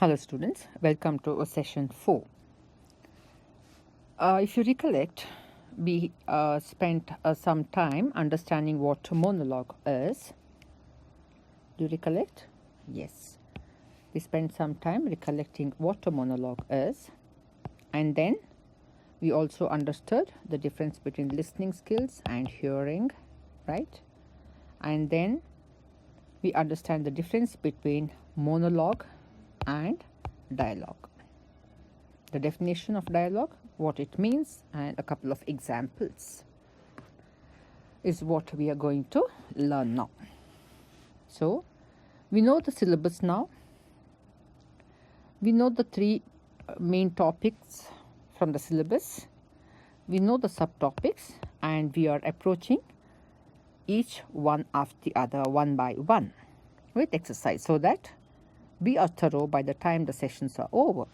Hello students, welcome to session 4. If you recollect, we spent some time understanding what monologue is. Do you recollect? Yes. We spent some time recollecting what a monologue is, and then we also understood the difference between listening skills and hearing, right? And then we understand the difference between monologue and dialogue. The definition of dialogue, what it means, and a couple of examples is what we are going to learn now. So, we know the syllabus now. We know the three main topics from the syllabus. We know the subtopics, and we are approaching each one after the other, one by one, with exercise, so that we are thorough by the time the sessions are over.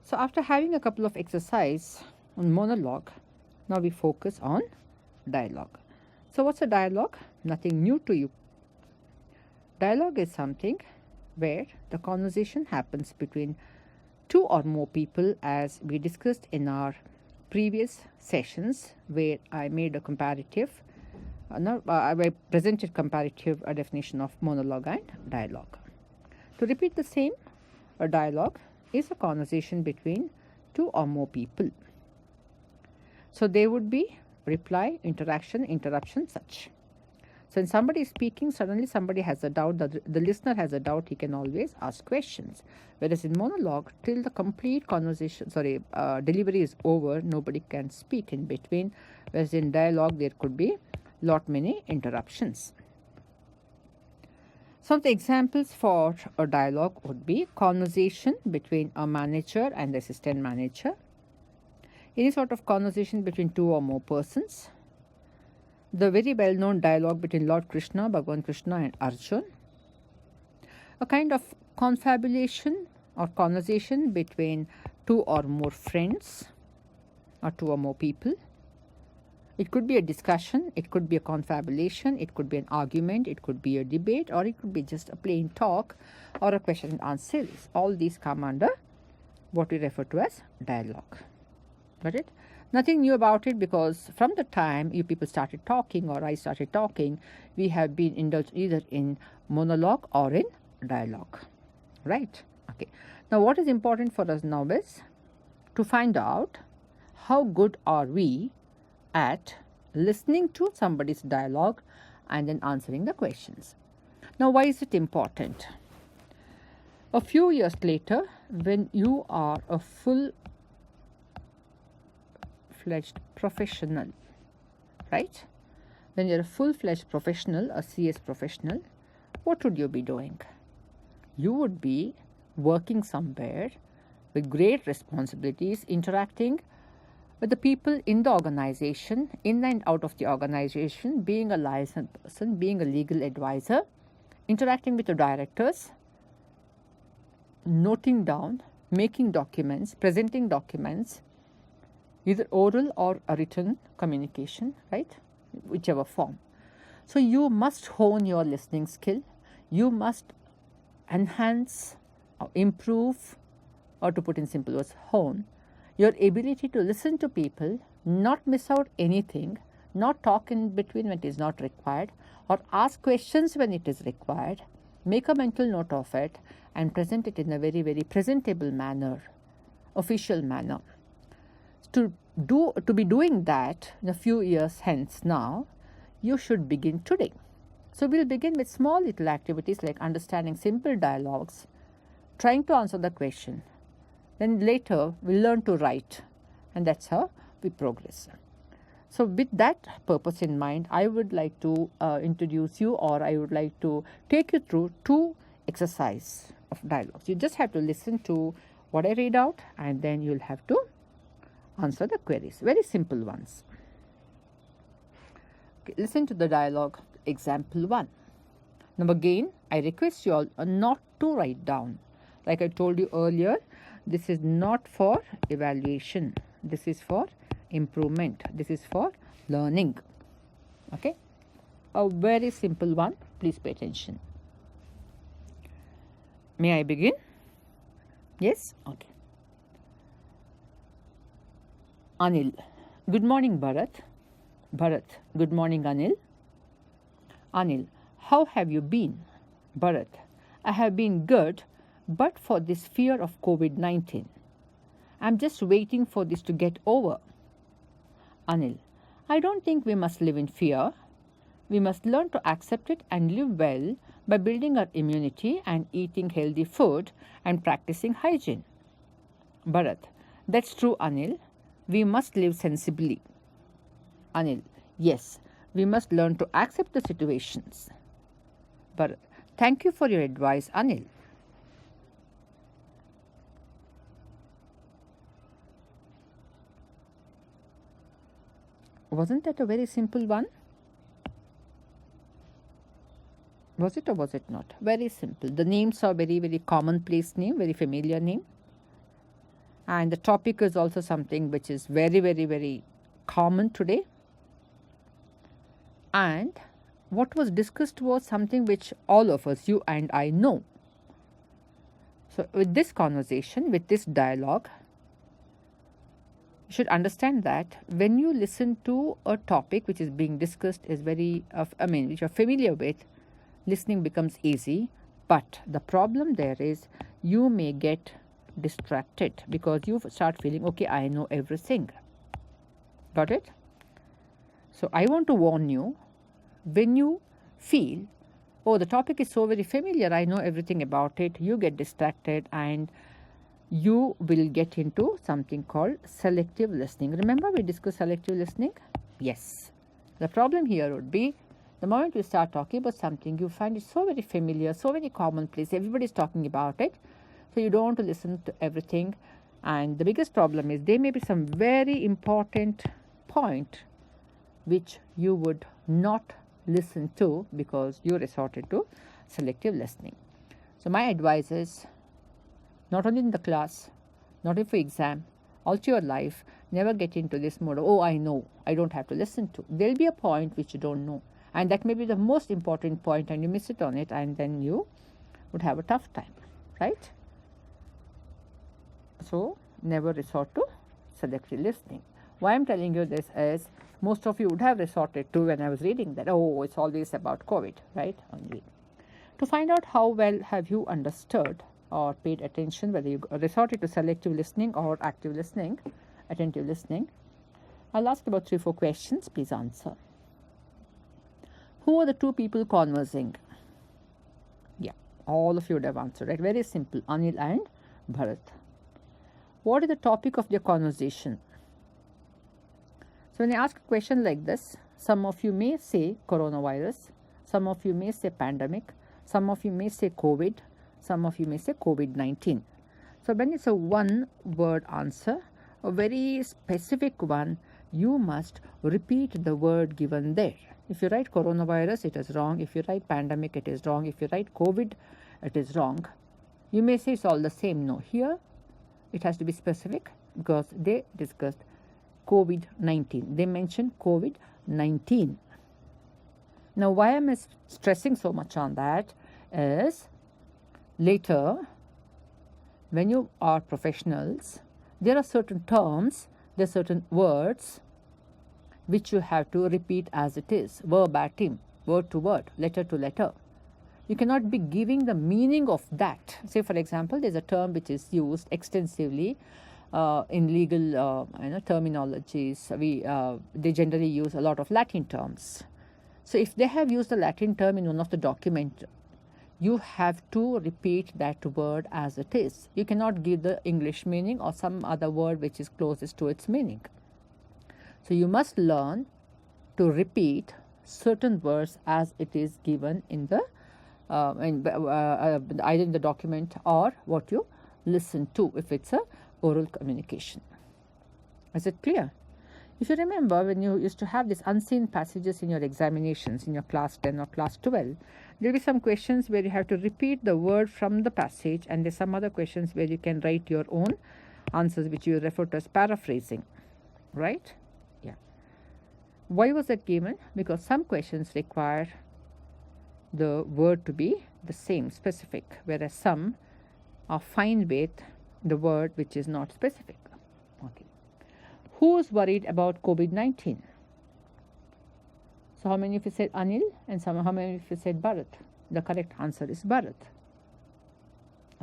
So after having a couple of exercise on monologue, now we focus on dialogue. So what's a dialogue? Nothing new to you. Dialogue is something where the conversation happens between two or more people, as we discussed in our previous sessions, where I made a comparative, I presented comparative definition of monologue and dialogue. To repeat the same, a dialogue is a conversation between two or more people. So there would be reply, interaction, interruption, such. So when somebody is speaking, suddenly somebody has a doubt, the listener has a doubt, he can always ask questions. Whereas in monologue, till the complete conversation, delivery is over, nobody can speak in between. Whereas in dialogue, there could be many interruptions. Some of the examples for a dialogue would be conversation between a manager and the assistant manager, any sort of conversation between two or more persons, the very well-known dialogue between Lord Krishna, Bhagavan Krishna and Arjun, a kind of confabulation or conversation between two or more friends or two or more people. It could be a discussion, it could be a confabulation, it could be an argument, it could be a debate, or it could be just a plain talk or a question and answer series. All these come under what we refer to as dialogue. Got it? Nothing new about it, because from the time you people started talking or I started talking, we have been indulged either in monologue or in dialogue. Right? Okay. Now what is important for us now is to find out how good are we at listening to somebody's dialogue and then answering the questions. Now, why is it important? A few years later, when you are a full-fledged professional, right? When you're a full-fledged professional, a CS professional, what would you be doing? You would be working somewhere with great responsibilities, interacting with the people in the organization, in and out of the organization, being a licensed person, being a legal advisor, interacting with the directors, noting down, making documents, presenting documents, either oral or a written communication, right? Whichever form. So you must hone your listening skill. You must enhance or improve, or to put in simple words, hone your ability to listen to people, not miss out anything, not talk in between when it is not required, or ask questions when it is required, make a mental note of it, and present it in a very, very presentable manner, official manner. To be doing that in a few years hence now, you should begin today. So we'll begin with small little activities like understanding simple dialogues, trying to answer the question. Then later we'll learn to write, and that's how we progress. So with that purpose in mind, I would like to introduce you, or I would like to take you through two exercises of dialogues. You just have to listen to what I read out, and then you'll have to answer the queries. Very simple ones. Okay, listen to the dialogue, example 1. Now again, I request you all not to write down. Like I told you earlier, this is not for evaluation. This is for improvement. This is for learning. Okay? A very simple one. Please pay attention. May I begin? Yes? Okay. Anil. Good morning, Bharat. Bharat. Good morning, Anil. Anil. How have you been? Bharat. I have been good, but for this fear of COVID-19. I'm just waiting for this to get over. Anil. I don't think we must live in fear. We must learn to accept it and live well by building our immunity and eating healthy food and practicing hygiene. Bharat. That's true, Anil. We must live sensibly. Anil. Yes, we must learn to accept the situations. Bharat. Thank you for your advice, Anil. Wasn't that a very simple one? Was it or was it not? Very simple. The names are very, very commonplace name, very familiar name. And the topic is also something which is very, very, very common today. And what was discussed was something which all of us, you and I, know. So with this conversation, with this dialogue, you should understand that when you listen to a topic which is being discussed is which you're familiar with, listening becomes easy. But the problem there is you may get distracted because you start feeling, okay, I know everything. Got it? So I want to warn you, when you feel, oh, the topic is so very familiar, I know everything about it, you get distracted and you will get into something called selective listening. Remember we discussed selective listening? Yes. The problem here would be the moment you start talking about something, you find it so very familiar, so very commonplace, everybody is talking about it, so you don't want to listen to everything. And the biggest problem is there may be some very important point which you would not listen to because you resorted to selective listening. So my advice is, not only in the class, not only for exam, also your life, never get into this mode of, oh, I know, I don't have to listen to. There will be a point which you don't know, and that may be the most important point and you miss it on it, and then you would have a tough time, right? So never resort to selective listening. Why I'm telling you this is, most of you would have resorted to when I was reading that, oh, it's always about COVID, right? Only. To find out how well have you understood or paid attention, whether you resorted to selective listening or active listening, attentive listening, I'll ask about 3-4 questions. Please answer. Who are the two people conversing? Yeah, all of you would have answered, right? Very simple. Anil and Bharat. What is the topic of their conversation? So when I ask a question like this, some of you may say coronavirus, some of you may say pandemic, some of you may say COVID, some of you may say COVID-19. So when it's a one-word answer, a very specific one, you must repeat the word given there. If you write coronavirus, it is wrong. If you write pandemic, it is wrong. If you write COVID, it is wrong. You may say it's all the same. No, here it has to be specific because they discussed COVID-19. They mentioned COVID-19. Now, why am I stressing so much on that is later, when you are professionals, there are certain terms, there are certain words which you have to repeat as it is, verbatim, word to word, letter to letter. You cannot be giving the meaning of that. Say, for example, there's a term which is used extensively in legal terminologies. They generally use a lot of Latin terms. So if they have used a Latin term in one of the document, you have to repeat that word as it is. You cannot give the English meaning or some other word which is closest to its meaning. So you must learn to repeat certain words as it is given in the either in the document or what you listen to if it's a oral communication. Is it clear? If you remember, when you used to have these unseen passages in your examinations in your class 10 or class 12, there will be some questions where you have to repeat the word from the passage, and there's some other questions where you can write your own answers which you refer to as paraphrasing, right? Yeah. Why was that given? Because some questions require the word to be the same, specific, whereas some are fine with the word which is not specific. Okay. Who's worried about COVID-19? So how many of you said Anil and how many of you said Bharat? The correct answer is Bharat.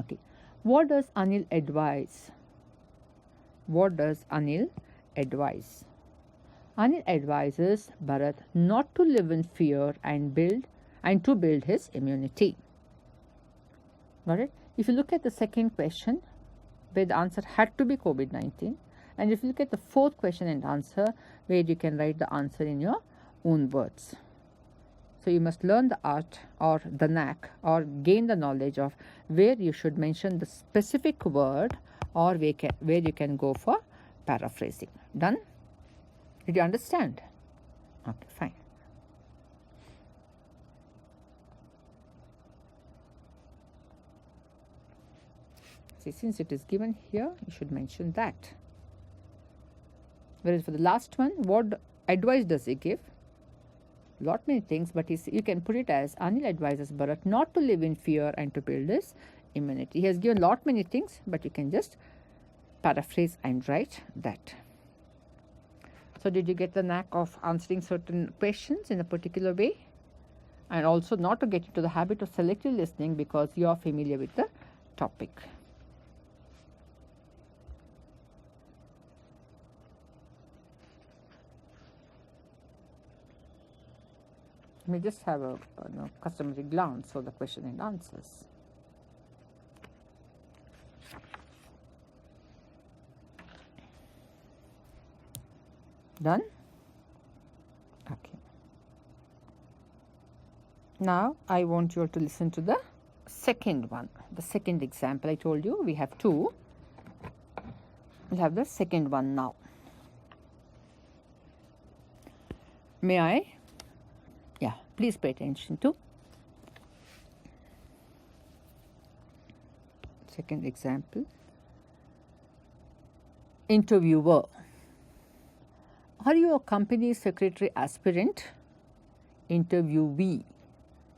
Okay. What does Anil advise? What does Anil advise? Anil advises Bharat not to live in fear and to build his immunity. Got it? If you look at the second question, where the answer had to be COVID-19, and if you look at the fourth question and answer, where you can write the answer in your own words. So you must learn the art or the knack or gain the knowledge of where you should mention the specific word or where you can go for paraphrasing. Done? Did you understand? Okay, fine. See, since it is given here, you should mention that. Whereas for the last one, what advice does he give? Lot many things, but you can put it as Anil advises Bharat not to live in fear and to build his immunity. He has given lot many things, but you can just paraphrase and write that. So did you get the knack of answering certain questions in a particular way? And also not to get into the habit of selective listening because you are familiar with the topic. Let me just have a customary glance for the question and answers. Done? Okay. Now I want you all to listen to the second one, the second example. I told you we have two. We'll have the second one now. May I? Yeah, please pay attention to second example. Interviewer. Are you a company secretary aspirant? Interviewee.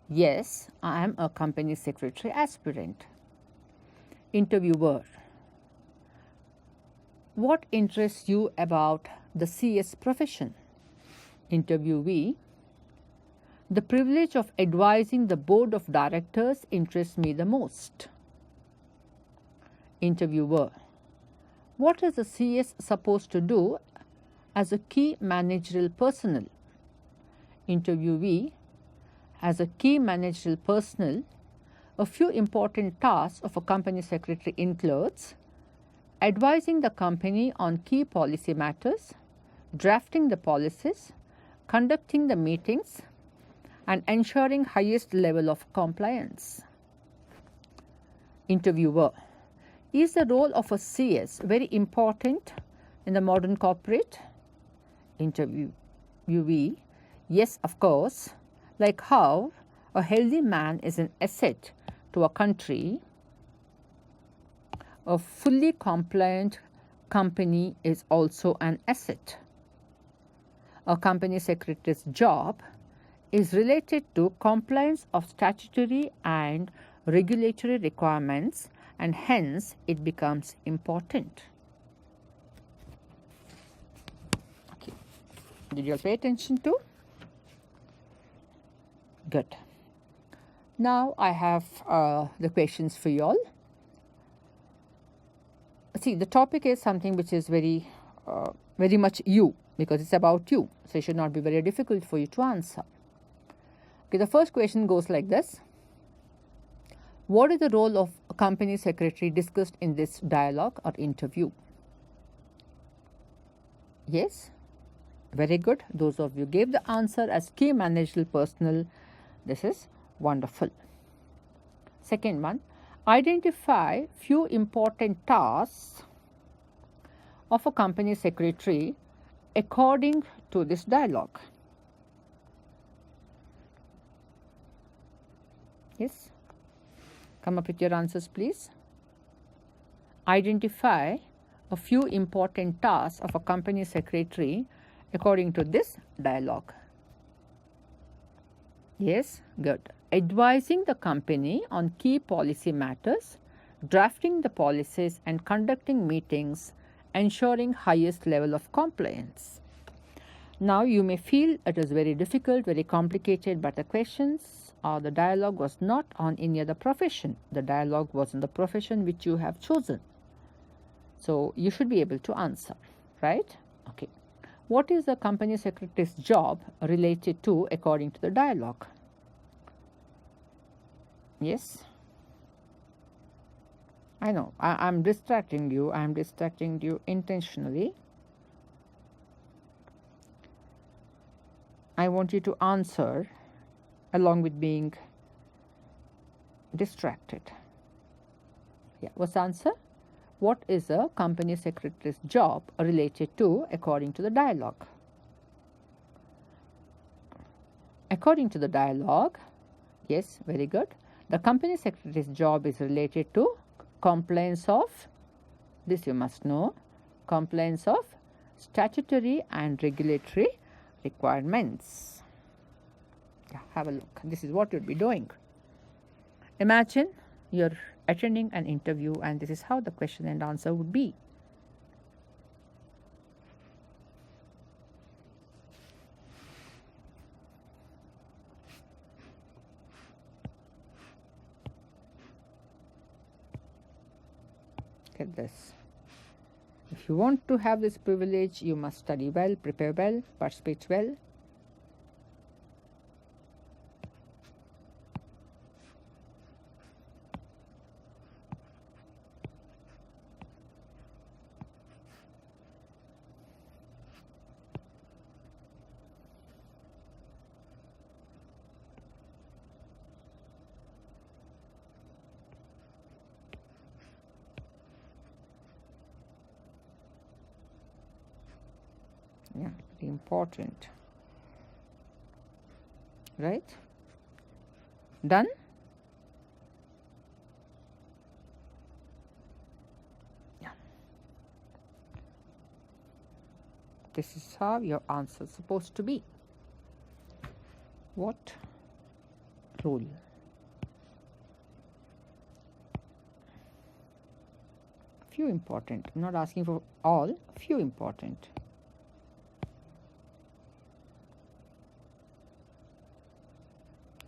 Yes, I am a company secretary aspirant. Interviewer. What interests you about the CS profession? Interviewee. The privilege of advising the board of directors interests me the most. Interviewer. What is the CS supposed to do as a key managerial personnel? Interviewee. As a key managerial personnel, a few important tasks of a company secretary includes advising the company on key policy matters, drafting the policies, conducting the meetings, and ensuring highest level of compliance. Interviewer. Is the role of a CS very important in the modern corporate? Interviewee. Yes, of course. Like how a healthy man is an asset to a country, a fully compliant company is also an asset. A company secretary's job is related to compliance of statutory and regulatory requirements, and hence it becomes important. Okay. Did you all pay attention to? Good. Now I have the questions for you all. See, the topic is something which is very much you, because it's about you. So it should not be very difficult for you to answer. Okay, the first question goes like this. What is the role of a company secretary discussed in this dialogue or interview? Yes? Very good. Those of you gave the answer as key managerial personnel. This is wonderful. Second one, identify few important tasks of a company secretary according to this dialogue. Yes? Come up with your answers, please. Identify a few important tasks of a company secretary according to this dialogue. Yes, good. Advising the company on key policy matters, drafting the policies and conducting meetings, ensuring highest level of compliance. Now you may feel it is very difficult, very complicated, but the questions or the dialogue was not on any other profession. The dialogue was on the profession which you have chosen. So you should be able to answer, right? Okay. What is the company secretary's job related to according to the dialogue? Yes? I know, I'm distracting you. I'm distracting you intentionally. I want you to answer along with being distracted. Yeah, what's the answer? What is a company secretary's job related to according to the dialogue? According to the dialogue, yes, very good. The company secretary's job is related to compliance of, this you must know, compliance of statutory and regulatory requirements. Yeah, have a look. This is what you'll be doing. Imagine you're attending an interview and this is how the question and answer would be. Get this. If you want to have this privilege, you must study well, prepare well, participate well. Yeah, very important. Right? Done? Yeah. This is how your answer is supposed to be. What rule? Few important. I'm not asking for all, few important.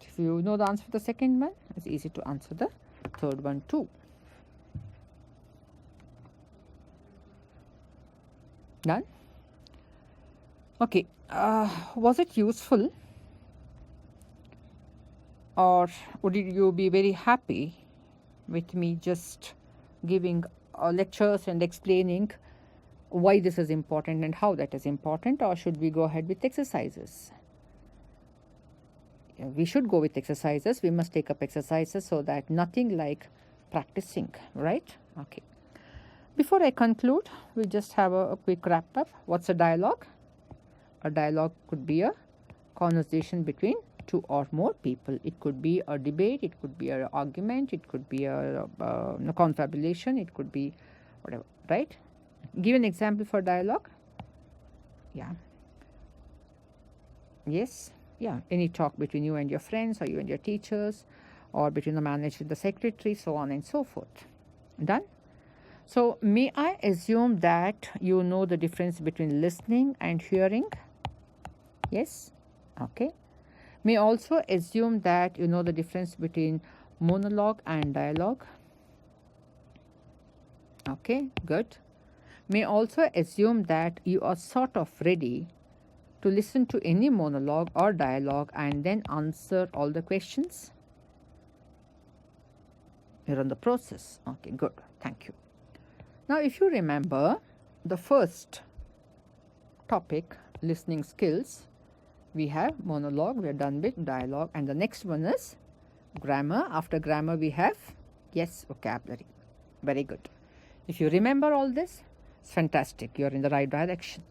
If you know the answer for the second one, it's easy to answer the third one too. Done? Okay. Was it useful? Or would you be very happy with me just giving lectures and explaining why this is important and how that is important, or should we go ahead with exercises? We should go with exercises. We must take up exercises so that nothing like practicing, right? Okay. Before I conclude, we just have a quick wrap up. What's a dialogue? A dialogue could be a conversation between two or more people. It could be a debate, it could be an argument, it could be a confabulation, it could be whatever, right? Give an example for dialogue. Yeah. Yes. Yeah, any talk between you and your friends, or you and your teachers, or between the manager and the secretary, so on and so forth. Done? So, may I assume that you know the difference between listening and hearing? Yes? Okay. May also assume that you know the difference between monologue and dialogue? Okay, good. May also assume that you are sort of ready to listen to any monologue or dialogue and then answer all the questions? You're on the process. Okay, good. Thank you. Now, if you remember the first topic, listening skills, we have monologue, we are done with dialogue, and the next one is grammar. After grammar, we have, yes, vocabulary. Very good. If you remember all this, it's fantastic. You're in the right direction.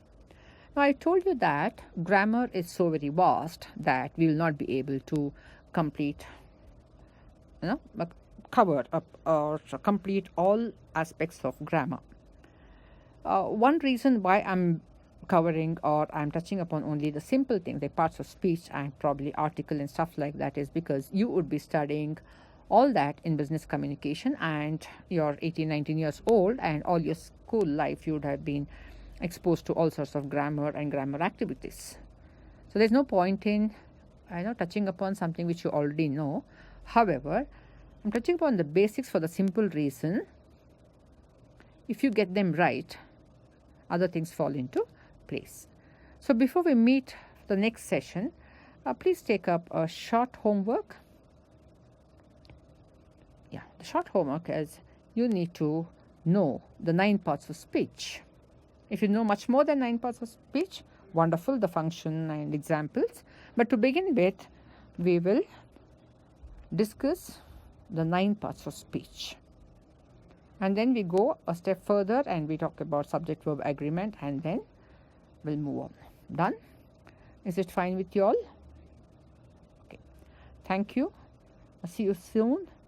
Now, I told you that grammar is so very vast that we will not be able to complete, cover up or complete all aspects of grammar. One reason why I'm covering or I'm touching upon only the simple things, the parts of speech and probably article and stuff like that, is because you would be studying all that in business communication, and you're 18, 19 years old, and all your school life you would have been exposed to all sorts of grammar and grammar activities. So there's no point in touching upon something which you already know. However, I'm touching upon the basics for the simple reason, if you get them right, other things fall into place. So before we meet the next session, please take up a short homework. Yeah, the short homework is you need to know the 9 parts of speech. If you know much more than 9 parts of speech, wonderful, the function and examples. But to begin with, we will discuss the 9 parts of speech. And then we go a step further and we talk about subject-verb agreement, and then we'll move on. Done? Is it fine with you all? Okay. Thank you. I'll see you soon.